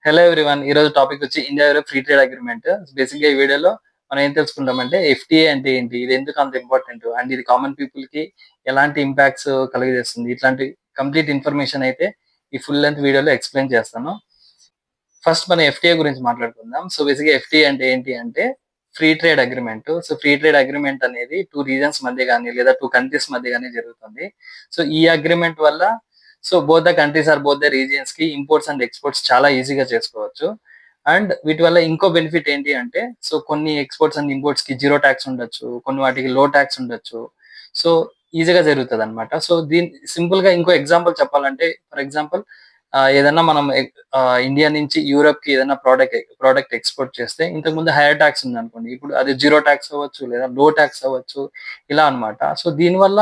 Hello everyone. ఈరోజు topic వచ్చి India Europe free trade agreement. బేసిక్‌గా ఈ వీడియోలో మనం ఏం తెలుసుకుంటామంటే ఎఫ్‌టీఏ అంటే ఏంటి? ఇది ఎందుకు అంత ఇంపార్టెంట్? అండ్ ఇది కామన్ పీపుల్‌కి ఎలాంటి ఇంపాక్ట్స్ కలుగజేస్తుంది? ఇట్లాంటి కంప్లీట్ ఇన్ఫర్మేషన్ అయితే ఈ ఫుల్ లెంగ్త్ వీడియోలో ఎక్స్‌ప్లెయిన్ చేస్తాను. ఫస్ట్ మనం ఎఫ్‌టీఏ గురించి మాట్లాడుకుందాం. సో బేసిక్‌గా ఎఫ్‌టీఏ అంటే ఏంటి అంటే free trade agreement. So free trade agreement అనేది 2 రీజన్స్ మధ్య గాని లేదా 2 కంట్రీస్ మధ్య గాని జరుగుతుంది. సో ఈ అగ్రీమెంట్ వల్ల both the countries or both the regions కి ఇంపోర్ట్స్ అండ్ ఎక్స్‌పోర్ట్స్ చాలా ఈజీగా చేసుకోవచ్చు. అండ్ వీటి వల్ల ఇంకో బెనిఫిట్ ఏంటి అంటే కొన్ని ఎక్స్‌పోర్ట్స్ అండ్ ఇంపోర్ట్స్‌కి జీరో టాక్స్ ఉండొచ్చు. కొన్ని వాటికి లో టాక్స్ ఉండొచ్చు. సో ఈజీగా జరుగుతదనమాట. సో సింపుల్‌గా ఇంకో ఎగ్జాంపుల్ చెప్పాలంటే ఫర్ ఎగ్జాంపుల్ ఏదన్నా మనం ఇండియా నుంచి యూరోప్‌కి ఏదైనా ప్రొడక్ట్ ఎక్స్‌పోర్ట్ చేస్తే ఇంతకుముందు హైయర్ టాక్స్ ఉందనుకోండి. ఇప్పుడు అది జీరో టాక్స్ అవ్వచ్చు, లేదా లో టాక్స్ అవ్వచ్చు ఇలా అన్నమాట. సో దీనివల్ల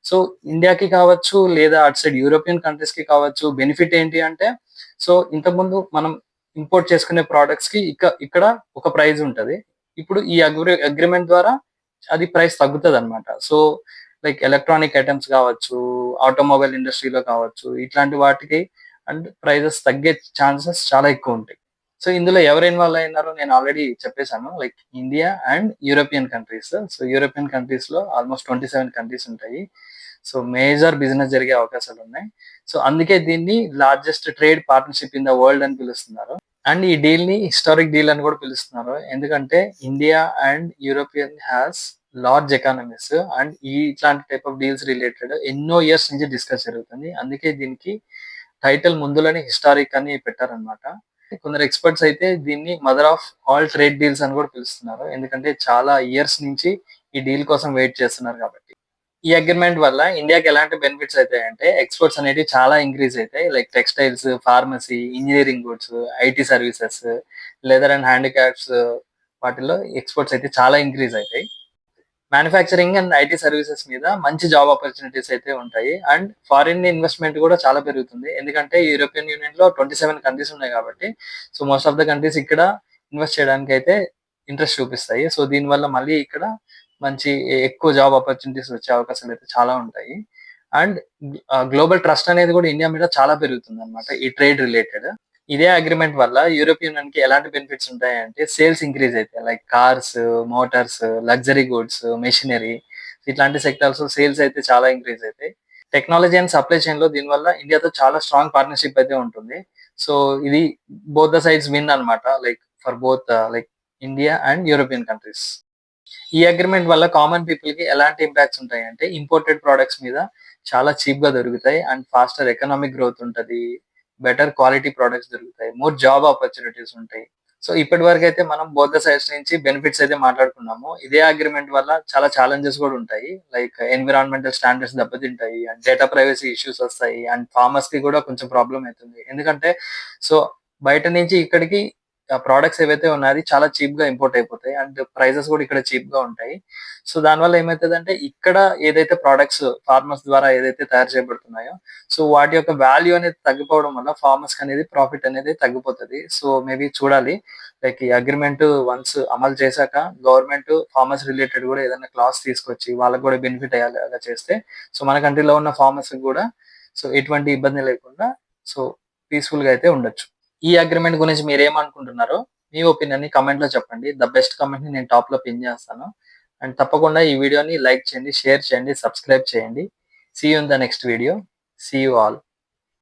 సో ఇండియాకి కావచ్చు, లేదా అటు సైడ్ యూరోపియన్ కంట్రీస్‌కి కావచ్చు బెనిఫిట్ ఏంటి అంటే ఇంతకుముందు మనం ఇంపోర్ట్ చేసుకునే ప్రొడక్ట్స్‌కి ఇక్కడ ఒక ప్రైస్ ఉంటది. ఇప్పుడు ఈ అగ్రీమెంట్ ద్వారా అది ప్రైస్ తగ్గుతదన్నమాట. లైక్ ఎలక్ట్రానిక్ ఐటెమ్స్ కావచ్చు, ఆటోమొబైల్ ఇండస్ట్రీలో కావచ్చు, ఇట్లాంటి వాటికి అండ్ ప్రైజెస్ తగ్గే ఛాన్సెస్ చాలా ఎక్కువుంటాయి. సో ఇందులో ఎవరు ఇన్వాల్వ్ అయ్యున్నారో నేను ఆల్రెడీ చెప్పేసాను. Like India and European countries. So European కంట్రీస్‌లో ఆల్‌మోస్ట్ 27 కంట్రీస్ ఉంటాయి. సో మేజర్ బిజినెస్ జరిగే అవకాశాలున్నాయి. సో అందుకే దీన్ని largest trade partnership in the world అని పిలుస్తున్నారు. అండ్ ఈ డీల్‌ని హిస్టారిక్ డీల్ అని కూడా పిలుస్తున్నారు. ఎందుకంటే India and European has large economies and ఇట్లాంటి టైప్ ఆఫ్ డీల్స్ రిలేటెడ్ ఎన్నో ఇయర్స్ నుంచి డిస్కస్ జరుగుతుంది. అందుకే దీనికి టైటిల్ ముందులోనే హిస్టారిక్ అని పెట్టారనమాట. కొందరు ఎక్స్‌పర్ట్స్ అయితే దీన్ని mother of all trade deals అని కూడా పిలుస్తున్నారు. ఎందుకంటే చాలా ఇయర్స్ నుంచి ఈ డీల్ కోసం వెయిట్ చేస్తున్నారు కాబట్టి. ఈ అగ్రీమెంట్ వల్ల ఇండియాకి ఎలాంటి బెనిఫిట్స్ అయితాయంటే ఎక్స్‌పోర్ట్స్ అనేటివి చాలా ఇంక్రీజ్ అయితాయి. Like textiles, pharmacy, engineering goods, IT services, leather and handicrafts వాటిల్లో ఎక్స్‌పోర్ట్స్ అయితే చాలా ఇంక్రీజ్ అయితాయి. మ్యానుఫ్యాక్చరింగ్ అండ్ ఐటీ సర్వీసెస్ మీద మంచి జాబ్ ఆపర్చునిటీస్ అయితే ఉంటాయి. అండ్ ఫారిన్ ఇన్వెస్ట్‌మెంట్ కూడా చాలా పెరుగుతుంది. ఎందుకంటే యూరోపియన్ యూనియన్‌లో 27 కంట్రీస్ ఉన్నాయి కాబట్టి మోస్ట్ ఆఫ్ ద కంట్రీస్ ఇక్కడ ఇన్వెస్ట్ చేయడానికైతే ఇంట్రెస్ట్ చూపిస్తాయి. దీనివల్ల మళ్ళీ ఇక్కడ మంచి ఎక్కువ జాబ్ ఆపర్చునిటీస్ వచ్చే అవకాశాలయితే చాలా ఉంటాయి. అండ్ గ్లోబల్ ట్రస్ట్ అనేది కూడా ఇండియా మీద చాలా పెరుగుతుందన్నమాట ఈ ట్రేడ్ రిలేటెడ్. ఇదే అగ్రీమెంట్ వల్ల యూరోపియన్ యూనియన్‌కి ఎలాంటి బెనిఫిట్స్ ఉంటాయంటే సేల్స్ ఇంక్రీజ్ అయితాయి. Like cars, Motors, luxury goods, machinery ఇట్లాంటి సెక్టార్స్‌లో సేల్స్ అయితే చాలా ఇంక్రీజ్ అయితాయి. టెక్నాలజీ అండ్ సప్లై చైన్‌లో దీనివల్ల ఇండియాతో చాలా స్ట్రాంగ్ పార్ట్నర్‌షిప్ అయితే ఉంటుంది. సో, ఇది బోత్ ద సైడ్స్ విన్ అన్నమాట. Like for both like India and European countries. ఈ అగ్రీమెంట్ వల్ల కామన్ పీపుల్‌కి ఎలాంటి ఇంపాక్ట్స్ ఉంటాయంటే ఇంపోర్టెడ్ ప్రొడక్ట్స్ మీద చాలా చీప్‌గా దొరుకుతాయి. అండ్ ఫాస్టర్ ఎకనామిక్ గ్రోత్ ఉంటది. బెటర్ క్వాలిటీ ప్రొడక్ట్స్ దొరుకుతాయి. మోర్ జాబ్ ఆపర్చునిటీస్ ఉంటాయి. ఇప్పటివరకైతే మనం బోత్ ద సైడ్స్ నుంచి బెనిఫిట్స్ అయితే మాట్లాడుకున్నాము. ఇదే అగ్రీమెంట్ వల్ల చాలా ఛాలెంజెస్ కూడా ఉంటాయి. లైక్ ఎన్విరాన్మెంటల్ స్టాండర్డ్స్ దెబ్బతింటాయి. అండ్ డేటా ప్రైవసీ ఇష్యూస్ వస్తాయి. అండ్ ఫార్మర్స్‌కి కూడా కొంచెం ప్రాబ్లమ్ అయితుంది. ఎందుకంటే సో, బయట నుంచి ఇక్కడికి ప్రొడక్ట్స్ ఏవైతే ఉన్నాయో అది చాలా చీప్‌గా ఇంపోర్ట్ అయిపోతాయి. అండ్ ప్రైజెస్ కూడా ఇక్కడ చీప్‌గా ఉంటాయి. దానివల్ల ఏమైతదంటే ఇక్కడ ఏదైతే ప్రొడక్ట్స్ ఫార్మర్స్ ద్వారా ఏదైతే తయారు చేయబడుతున్నాయో వాటి యొక్క వాల్యూ అనేది తగ్గిపోవడం వల్ల ఫార్మర్స్‌కి అనేది ప్రాఫిట్ అనేది తగ్గిపోతది. మేబీ చూడాలి. లైక్ ఈ అగ్రీమెంట్ వన్స్ అమలు చేశాక గవర్నమెంట్ ఫార్మర్స్ రిలేటెడ్ కూడా ఏదైనా క్లాజ్ తీసుకొచ్చి వాళ్ళకి కూడా బెనిఫిట్ అయ్యేలాగా చేస్తే మన కంట్రీలో ఉన్న ఫార్మర్స్‌కి కూడా ఎటువంటి ఇబ్బంది లేకుండా సో పీస్‌ఫుల్‌గా అయితే ఉండొచ్చు. ఈ అగ్రీమెంట్ గురించి మీరేమనుకుంటున్నారో మీ ఒపీనియన్‌ని కామెంట్‌లో చెప్పండి. ద బెస్ట్ కామెంట్‌ని నేను టాప్‌లో పిన్ చేస్తాను. అండ్ తప్పకుండా ఈ వీడియోని లైక్ చేయండి, షేర్ చేయండి, సబ్స్క్రైబ్ చేయండి. See you in the next video. See you all.